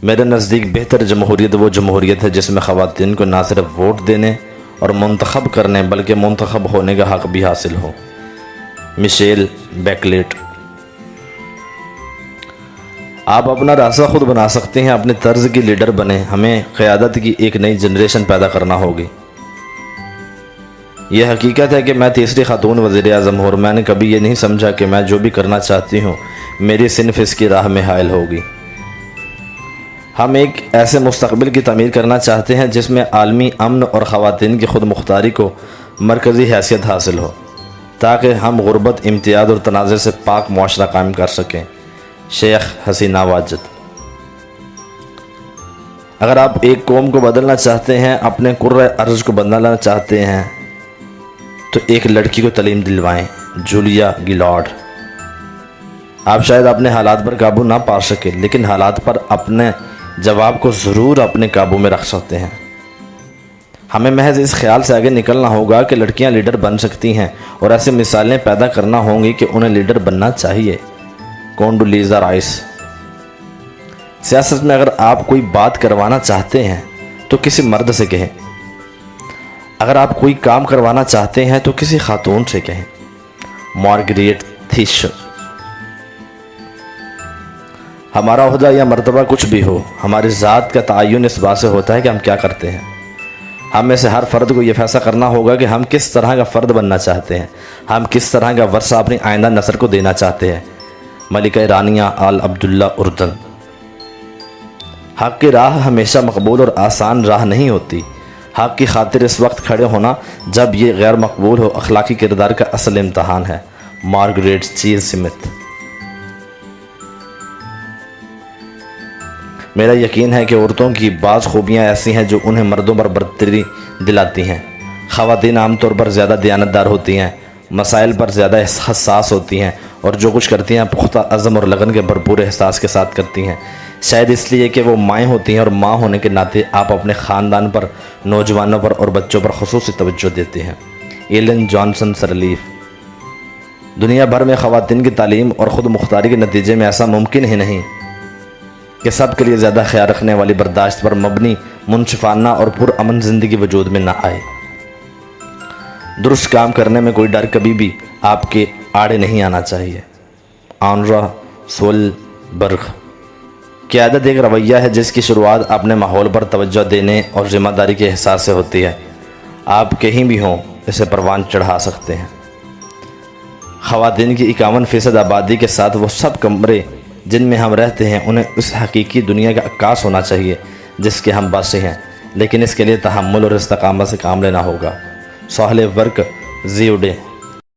میرے نزدیک بہتر جمہوریت وہ جمہوریت ہے جس میں خواتین کو نہ صرف ووٹ دینے اور منتخب کرنے بلکہ منتخب ہونے کا حق بھی حاصل ہو۔ میشیل بیکلیٹ۔ آپ اپنا راستہ خود بنا سکتے ہیں، اپنے طرز کی لیڈر بنیں۔ ہمیں قیادت کی ایک نئی جنریشن پیدا کرنا ہوگی۔ یہ حقیقت ہے کہ میں تیسری خاتون وزیر اعظم ہوں اور میں نے کبھی یہ نہیں سمجھا کہ میں جو بھی کرنا چاہتی ہوں میری صنف اس کی راہ میں حائل ہوگی۔ ہم ایک ایسے مستقبل کی تعمیر کرنا چاہتے ہیں جس میں عالمی امن اور خواتین کی خود مختاری کو مرکزی حیثیت حاصل ہو، تاکہ ہم غربت، امتیاز اور تنازع سے پاک معاشرہ قائم کر سکیں۔ شیخ حسینہ واجد۔ اگر آپ ایک قوم کو بدلنا چاہتے ہیں، اپنے کرۂ ارض کو بدلنا چاہتے ہیں تو ایک لڑکی کو تعلیم دلوائیں۔ Julia Gillard. آپ شاید اپنے حالات پر قابو نہ پا سکیں، لیکن حالات پر اپنے جواب کو ضرور اپنے قابو میں رکھ سکتے ہیں۔ ہمیں محض اس خیال سے آگے نکلنا ہوگا کہ لڑکیاں لیڈر بن سکتی ہیں اور ایسی مثالیں پیدا کرنا ہوں گی کہ انہیں لیڈر بننا چاہیے۔ Condoleezza rice. سیاست میں اگر آپ کوئی بات کروانا چاہتے ہیں تو کسی مرد سے کہیں، اگر آپ کوئی کام کروانا چاہتے ہیں تو کسی خاتون سے کہیں۔ Margaret Thatcher. ہمارا عہدہ یا مرتبہ کچھ بھی ہو، ہماری ذات کا تعین اس بات سے ہوتا ہے کہ ہم کیا کرتے ہیں۔ ہم میں سے ہر فرد کو یہ فیصلہ کرنا ہوگا کہ ہم کس طرح کا فرد بننا چاہتے ہیں، ہم کس طرح کا ورثہ اپنی آئندہ نسل کو دینا چاہتے ہیں۔ ملکہ رانیہ آل عبداللہ اردن۔ حق کی راہ ہمیشہ مقبول اور آسان راہ نہیں ہوتی۔ حق کی خاطر اس وقت کھڑے ہونا جب یہ غیر مقبول ہو اخلاقی کردار کا اصل امتحان ہے۔ مارگریٹ چیز سمتھ۔ میرا یقین ہے کہ عورتوں کی بعض خوبیاں ایسی ہیں جو انہیں مردوں پر برتری دلاتی ہیں۔ خواتین عام طور پر زیادہ دیانتدار ہوتی ہیں، مسائل پر زیادہ حساس ہوتی ہیں اور جو کچھ کرتی ہیں پختہ عزم اور لگن کے بھرپور احساس کے ساتھ کرتی ہیں، شاید اس لیے کہ وہ مائیں ہوتی ہیں اور ماں ہونے کے ناطے آپ اپنے خاندان پر، نوجوانوں پر اور بچوں پر خصوصی توجہ دیتے ہیں۔ Ellen Johnson Sirleaf. دنیا بھر میں خواتین کی تعلیم اور خود مختاری کے نتیجے میں ایسا ممکن ہی نہیں کہ سب کے لیے زیادہ خیال رکھنے والی، برداشت پر مبنی، منصفانہ اور پرامن زندگی وجود میں نہ آئے۔ درست کام کرنے میں کوئی ڈر کبھی بھی آپ کے آڑے نہیں آنا چاہیے۔ آنرا سولبرگ۔ قیادت ایک رویہ ہے جس کی شروعات اپنے ماحول پر توجہ دینے اور ذمہ داری کے احساس سے ہوتی ہے۔ آپ کہیں بھی ہوں اسے پروان چڑھا سکتے ہیں۔ خواتین کی 51% آبادی کے ساتھ وہ سب کمرے جن میں ہم رہتے ہیں انہیں اس حقیقی دنیا کا عکاس ہونا چاہیے جس کے ہم باسی ہیں، لیکن اس کے لیے تحمل اور استقامت سے کام لینا ہوگا۔ صالح ورک زیوڈے۔